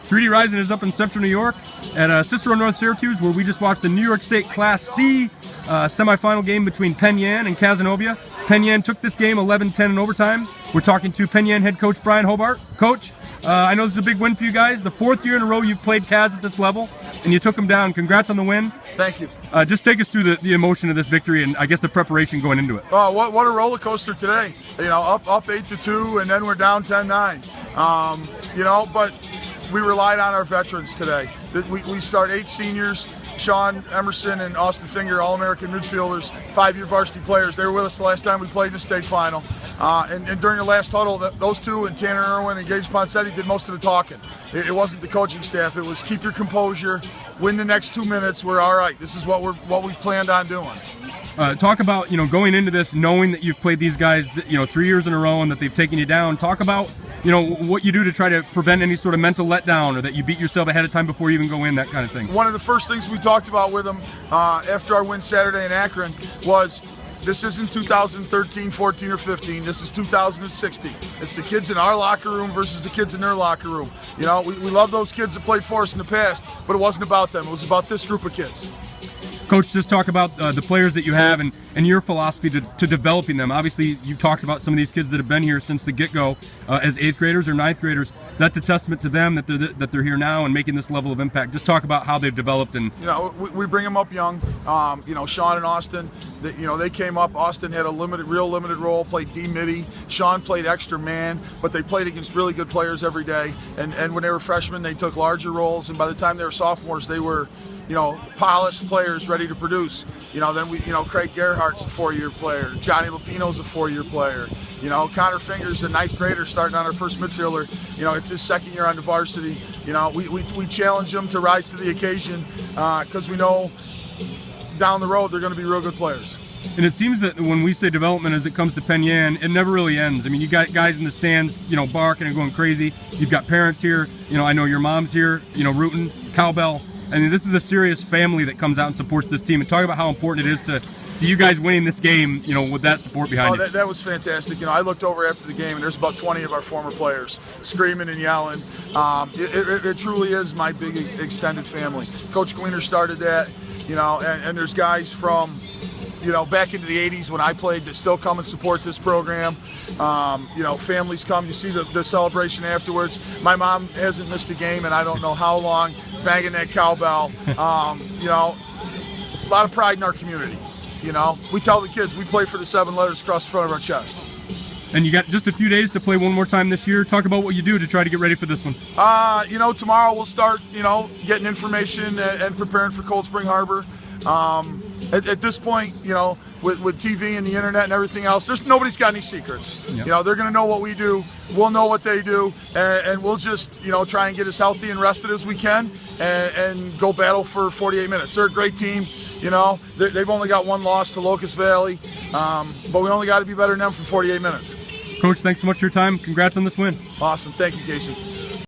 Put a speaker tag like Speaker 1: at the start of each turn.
Speaker 1: 3D Rising is up in Central New York at Cicero North Syracuse, where we just watched the New York State Class C semifinal game between Penn and Cazenovia. Penn took this game 11-10 in overtime. We're talking to Penn head coach Brian Hobart. Coach, I know this is a big win for you guys. The 4th year in a row you've played Caz at this level, and you took them down. Congrats on the win.
Speaker 2: Thank you.
Speaker 1: Just take us through the emotion of this victory and I guess the preparation going into it.
Speaker 2: What a roller coaster today. You know, up 8-2, and then we're down 10-9. You know, but we relied on our veterans today. We start 8 seniors, Sean Emerson and Austin Finger, All-American midfielders, 5-year varsity players. They were with us the last time we played in the state final. And during the last huddle, those two, and Tanner Irwin and Gage Ponsetti, did most of the talking. It wasn't the coaching staff. It was keep your composure, win the next 2 minutes. We're all right. This is what we've planned on doing.
Speaker 1: Talk about, going into this, knowing that you've played these guys, 3 years in a row and that they've taken you down. Talk about, what you do to try to prevent any sort of mental letdown, or that you beat yourself ahead of time before you even go in, that kind of thing.
Speaker 2: One of the first things we talked about with them after our win Saturday in Akron was, this isn't 2013, 14, or 15. This is 2016. It's the kids in our locker room versus the kids in their locker room. We love those kids that played for us in the past, but it wasn't about them. It was about this group of kids.
Speaker 1: Coach, just talk about the players that you have and your philosophy to developing them. Obviously, you've talked about some of these kids that have been here since the get-go as 8th graders or 9th graders. That's a testament to them that they're here now and making this level of impact. Just talk about how they've developed. And
Speaker 2: we bring them up young. Sean and Austin, they came up. Austin had a real limited role, played D-midi. Sean played extra man, but they played against really good players every day. And when they were freshmen, they took larger roles. And by the time they were sophomores, they were polished players ready to produce. Then Craig Gerhardt's a 4-year player. Johnny Lupino's a 4-year player. Connor Finger's a 9th grader starting on our first midfielder. It's his 2nd year on the varsity. We challenge them to rise to the occasion because we know down the road they're going to be real good players.
Speaker 1: And it seems that when we say development as it comes to Penn, it never really ends. I mean, you got guys in the stands, barking and going crazy. You've got parents here. I know your mom's here, rooting, cowbell. I mean, this is a serious family that comes out and supports this team. And talk about how important it is to you guys winning this game, with that support behind you.
Speaker 2: That was fantastic. I looked over after the game, and there's about 20 of our former players screaming and yelling. It truly is my big extended family. Coach Gleaner started that, and there's guys from back into the 80s when I played that still come and support this program. Families come. You see the celebration afterwards. My mom hasn't missed a game and I don't know how long, banging that cowbell. A lot of pride in our community. We tell the kids we play for the 7 letters across the front of our chest.
Speaker 1: And you got just a few days to play one more time this year. Talk about what you do to try to get ready for this one.
Speaker 2: Tomorrow we'll start, getting information and preparing for Cold Spring Harbor. At this point, with TV and the internet and everything else, nobody's got any secrets. Yep. They're going to know what we do. We'll know what they do, and we'll just, try and get as healthy and rested as we can, and go battle for 48 minutes. They're a great team. They've only got 1 loss to Locust Valley, but we only got to be better than them for 48 minutes.
Speaker 1: Coach, thanks so much for your time. Congrats on this win.
Speaker 2: Awesome. Thank you, Casey.